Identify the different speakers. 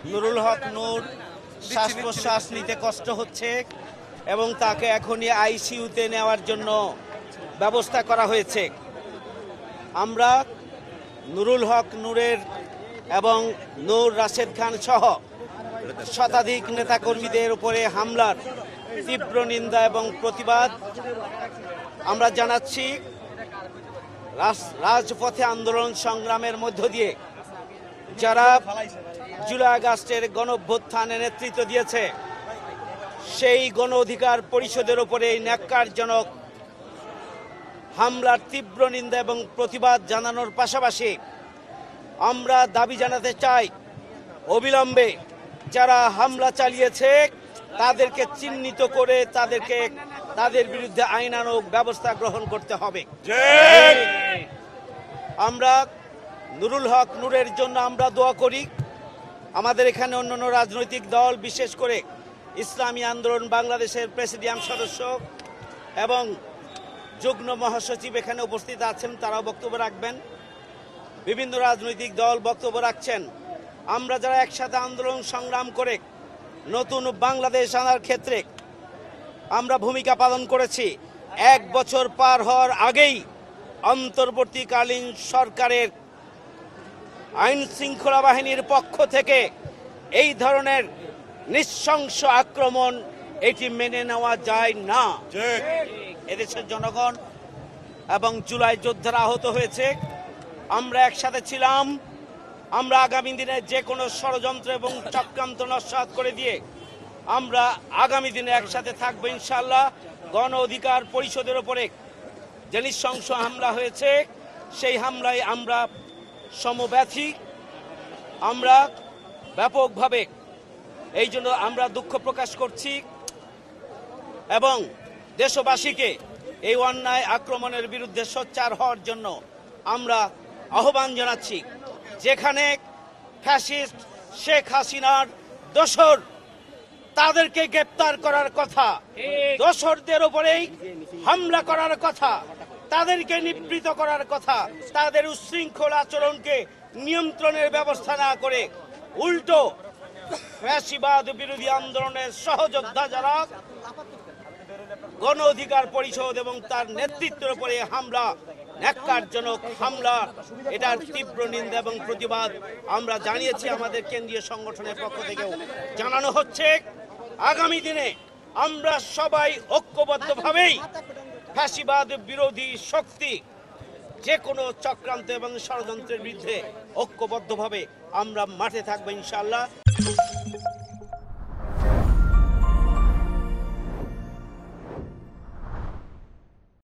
Speaker 1: নুরুল হক নূর শ্বাস প্রশ্বাস নিতে কষ্ট হচ্ছে এবং তাকে এখনই আইসিইউতে নেওয়ার জন্য ব্যবস্থা করা হয়েছে। আমরা নুরুল হক নূরের এবং নূর রাশেদ খান সহ শতাধিক নেতাকর্মীদের উপরে হামলার তীব্র নিন্দা এবং প্রতিবাদ আমরা জানাচ্ছি। রাজপথে আন্দোলন সংগ্রামের মধ্য দিয়ে যারা জুলাই আগস্টের গণঅভ্যুত্থানে নেতৃত্ব দিয়েছে, সেই গণ অধিকার পরিষদের উপরে এই ন্যাক্কারজনক হামলার তীব্র নিন্দা এবং প্রতিবাদ জানানোর পাশাপাশি আমরা দাবি জানাতে চাই, অবিলম্বে যারা হামলা চালিয়েছে তাদেরকে চিহ্নিত করে তাদের বিরুদ্ধে আইনানুগ ব্যবস্থা গ্রহণ করতে হবে। আমরা নুরুল হক নূরের জন্য আমরা দোয়া করি। আমাদের এখানে অন্যান্য রাজনৈতিক দল, বিশেষ করে ইসলামী আন্দোলন বাংলাদেশের প্রেসিডিয়াম সদস্য এবং যুগ্ম মহাসচিব এখানে উপস্থিত আছেন, তারাও বক্তব্য রাখবেন। বিভিন্ন রাজনৈতিক দল বক্তব্য রাখছেন। আমরা যারা একসাথে আন্দোলন সংগ্রাম করে নতুন বাংলাদেশ আনার ক্ষেত্রে আমরা ভূমিকা পালন করেছি, 1 বছর পার হওয়ার আগেই অন্তর্বর্তীকালীন সরকারের আইন শৃঙ্খলা বাহিনীর পক্ষ থেকে এই ধরনের নৃশংস আক্রমণ এটি মেনে নেওয়া যায় না। এদেশের জনগণ এবং জুলাই যোদ্ধারা আহত হয়েছে, আমরা একসাথে ছিলাম। আমরা আগামী দিনে যে কোনো ষড়যন্ত্র এবং চক্রান্ত নস্যাৎ করে দিয়ে আমরা আগামী দিনে একসাথে থাকবো ইনশাআল্লাহ। গণ অধিকার পরিষদের উপরে যে নৃশংস হামলা হয়েছে, সেই হামলায় আমরা সমব্যথী। আমরা ব্যাপকভাবে এই জন্য আমরা দুঃখ প্রকাশ করছি এবং দেশবাসীকে এই অন্যায় আক্রমণের বিরুদ্ধে সোচ্চার হওয়ার জন্য আমরা আহ্বান জানাচ্ছি। যেখানে ফ্যাসিস্ট শেখ হাসিনার দোসর, তাদেরকে গ্রেপ্তার করার কথা, দোসরদের উপরেই হামলা করার কথা, তাদেরকে নিবৃত করার কথা, তাদের উচ্ছৃঙ্খল আচরণকে নিয়ন্ত্রণের ব্যবস্থা না করে উল্টো ফ্যাসিবাদ বিরোধী আন্দোলনের সহযোদ্ধা যারা গণ অধিকার পরিষদ এবং তার নেতৃত্বের উপরে হামলা, ন্যাক্কারজনক হামলা, এটার তীব্র নিন্দা এবং প্রতিবাদ আমরা জানিয়েছি। আমাদের কেন্দ্রীয় সংগঠনের পক্ষ থেকেও জানানো হচ্ছে। আগামী দিনে আমরা সবাই ঐক্যবদ্ধভাবেই ফ্যাসিবাদ বিরোধী শক্তি যে কোনো চক্রান্ত এবং ষড়যন্ত্রের বিরুদ্ধে ঐক্যবদ্ধভাবে আমরা মাঠে থাকবো ইনশাআল্লাহ।